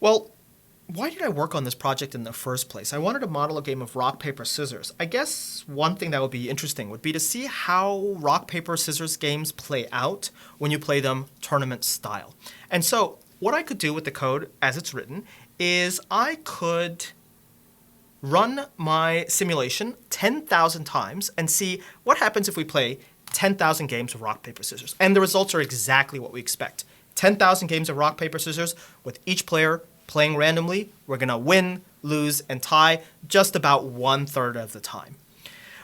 Well, why did I work on this project in the first place? I wanted to model a game of rock, paper, scissors. I guess one thing that would be interesting would be to see how rock, paper, scissors games play out when you play them tournament style. And so what I could do with the code as it's written is I could run my simulation 10,000 times and see what happens if we play 10,000 games of rock, paper, scissors. And the results are exactly what we expect. 10,000 games of rock, paper, scissors with each player playing randomly. We're going to win, lose, and tie just about 1/3 of the time.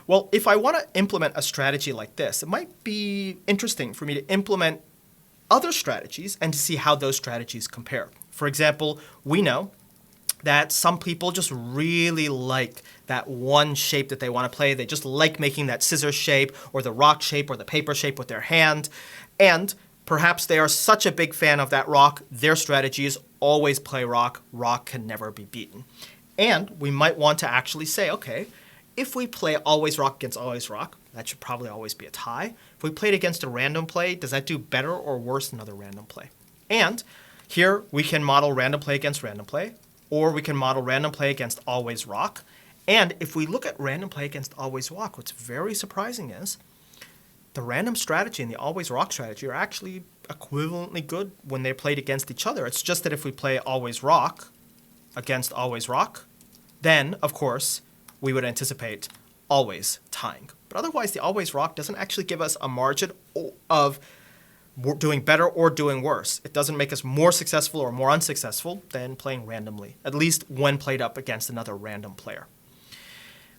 Well, if I want to implement a strategy like this, it might be interesting for me to implement other strategies and to see how those strategies compare. For example, we know that some people just really like that one shape that they want to play. They just like making that scissors shape or the rock shape or the paper shape with their hand. And perhaps they are such a big fan of that rock, their strategy is always play rock. Rock can never be beaten. And we might want to actually say, okay, if we play always rock against always rock, that should probably always be a tie. If we played against a random play, does that do better or worse than another random play? And here we can model random play against random play, or we can model random play against always rock. And if we look at random play against always rock, what's very surprising is the random strategy and the always rock strategy are actually equivalently good when they're played against each other. It's just that if we play always rock against always rock, then, of course, we would anticipate always tying. But otherwise, the always rock doesn't actually give us a margin of doing better or doing worse. It doesn't make us more successful or more unsuccessful than playing randomly, at least when played up against another random player.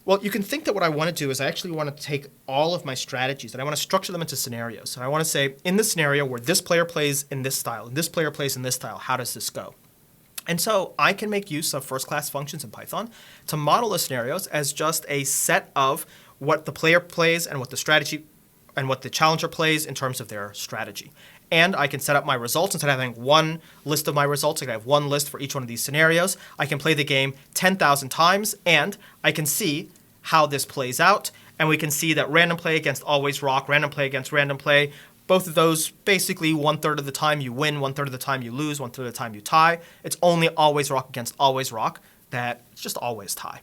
Well, you can think that what I want to do is I actually want to take all of my strategies and I want to structure them into scenarios. And I want to say, in this scenario where this player plays in this style and this player plays in this style, how does this go? And so I can make use of first-class functions in Python to model the scenarios as just a set of what the player plays and what the strategy and what the challenger plays in terms of their strategy. And I can set up my results. Instead of having one list of my results, I can have one list for each one of these scenarios. I can play the game 10,000 times, and I can see how this plays out. And we can see that random play against always rock, random play against random play, both of those basically 1/3 of the time you win, 1/3 of the time you lose, 1/3 of the time you tie. It's only always rock against always rock that it's just always tie.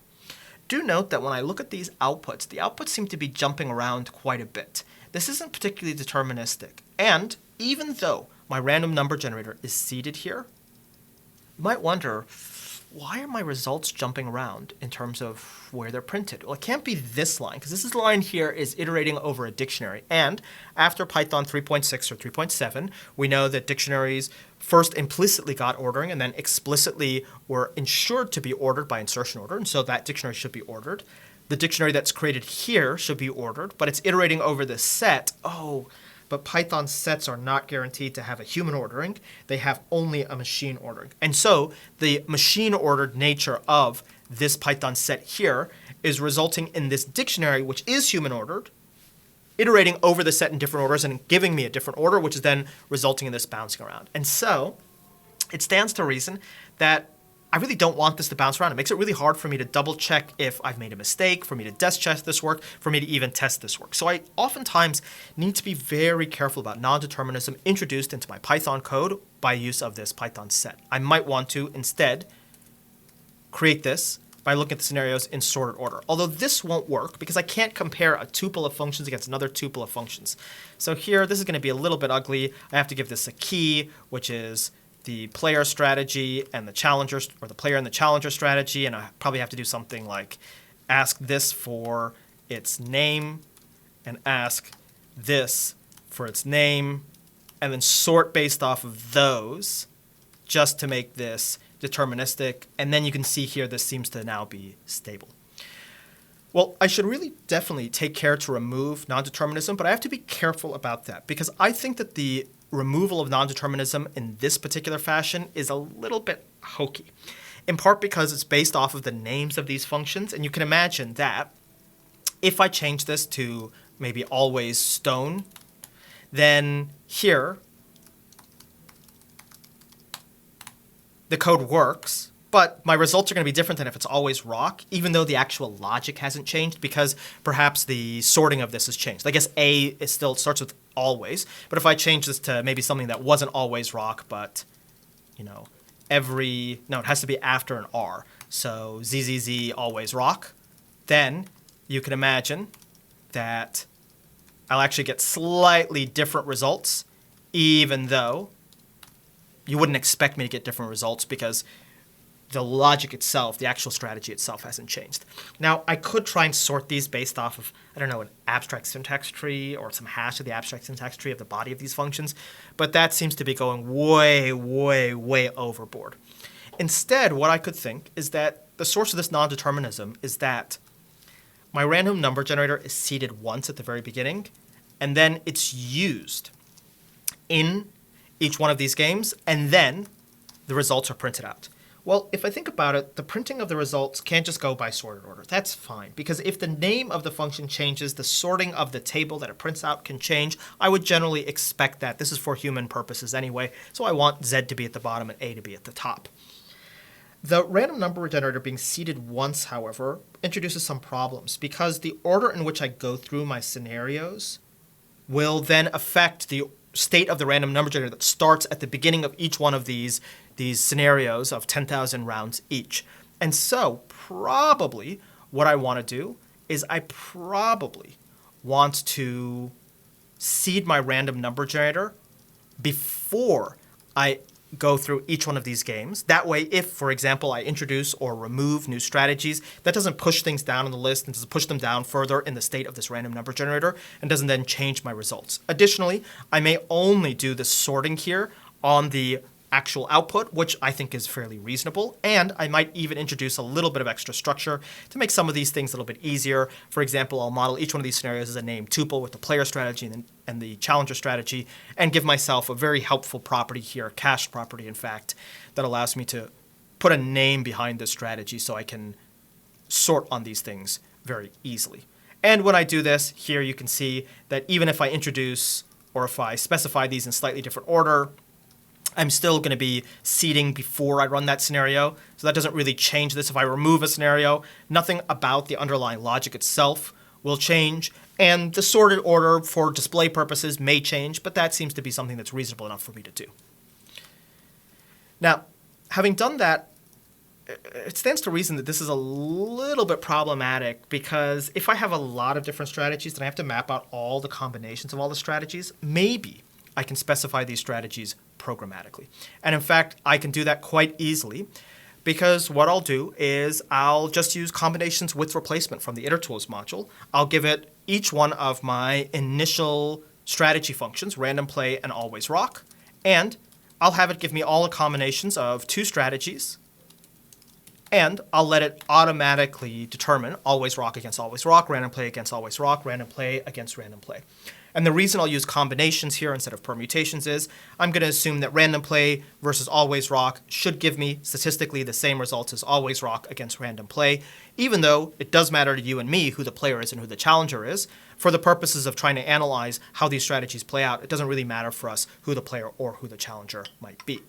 Do note that when I look at these outputs, the outputs seem to be jumping around quite a bit. This isn't particularly deterministic. And even though my random number generator is seated here, you might wonder, why are my results jumping around in terms of where they're printed? Well, it can't be this line, because this line here is iterating over a dictionary. And after Python 3.6 or 3.7, we know that dictionaries first implicitly got ordering and then explicitly were ensured to be ordered by insertion order. And so that dictionary should be ordered. The dictionary that's created here should be ordered, but it's iterating over this set. Oh, but Python sets are not guaranteed to have a human ordering. They have only a machine ordering. And so the machine-ordered nature of this Python set here is resulting in this dictionary, which is human-ordered, iterating over the set in different orders and giving me a different order, which is then resulting in this bouncing around. And so it stands to reason that I really don't want this to bounce around. It makes it really hard for me to double check if I've made a mistake, for me to desk check this work, for me to even test this work. So I oftentimes need to be very careful about non-determinism introduced into my Python code by use of this Python set. I might want to instead create this by looking at the scenarios in sorted order. Although this won't work because I can't compare a tuple of functions against another tuple of functions. So here, this is going to be a little bit ugly. I have to give this a key, which is the player strategy and the challenger, or the player and the challenger strategy, and I probably have to do something like ask this for its name and ask this for its name, and then sort based off of those just to make this deterministic. And then you can see here this seems to now be stable. Well, I should really definitely take care to remove non-determinism, but I have to be careful about that because I think that the removal of non-determinism in this particular fashion is a little bit hokey, in part because it's based off of the names of these functions. And you can imagine that if I change this to maybe always stone, then here the code works, But my results are going to be different than if it's always rock, even though the actual logic hasn't changed, because perhaps the sorting of this has changed. I guess A is still starts with always, but if I change this to maybe something that wasn't always rock, but it has to be after an R. So ZZZ always rock. Then you can imagine that I'll actually get slightly different results, even though you wouldn't expect me to get different results because the logic itself, the actual strategy itself hasn't changed. Now, I could try and sort these based off of, an abstract syntax tree or some hash of the abstract syntax tree of the body of these functions, but that seems to be going way, way, way overboard. Instead, what I could think is that the source of this non-determinism is that my random number generator is seeded once at the very beginning, and then it's used in each one of these games, and then the results are printed out. Well, if I think about it, the printing of the results can't just go by sorted order. That's fine, because if the name of the function changes, the sorting of the table that it prints out can change. I would generally expect that. This is for human purposes anyway, so I want Z to be at the bottom and A to be at the top. The random number generator being seeded once, however, introduces some problems, because the order in which I go through my scenarios will then affect the state of the random number generator that starts at the beginning of each one of these scenarios of 10,000 rounds each. And so probably what I want to do is I probably want to seed my random number generator before I go through each one of these games. That way, if, for example, I introduce or remove new strategies, that doesn't push things down on the list and doesn't push them down further in the state of this random number generator and doesn't then change my results. Additionally, I may only do the sorting here on the actual output, which I think is fairly reasonable, and I might even introduce a little bit of extra structure to make some of these things a little bit easier. For example, I'll model each one of these scenarios as a named tuple with the player strategy and the challenger strategy, and give myself a very helpful property here, a cached property, in fact, that allows me to put a name behind this strategy so I can sort on these things very easily. And when I do this, here you can see that even if I introduce or if I specify these in slightly different order, I'm still going to be seeding before I run that scenario. So that doesn't really change this. If I remove a scenario, nothing about the underlying logic itself will change. And the sorted order for display purposes may change, but that seems to be something that's reasonable enough for me to do. Now, having done that, it stands to reason that this is a little bit problematic, because if I have a lot of different strategies, then I have to map out all the combinations of all the strategies. Maybe I can specify these strategies programmatically. And in fact, I can do that quite easily, because what I'll do is I'll just use combinations with replacement from the itertools module. I'll give it each one of my initial strategy functions, random play and always rock, and I'll have it give me all the combinations of two strategies, and I'll let it automatically determine always rock against always rock, random play against always rock, random play against random play. And the reason I'll use combinations here instead of permutations is I'm going to assume that random play versus always rock should give me statistically the same results as always rock against random play, even though it does matter to you and me who the player is and who the challenger is. For the purposes of trying to analyze how these strategies play out, it doesn't really matter for us who the player or who the challenger might be.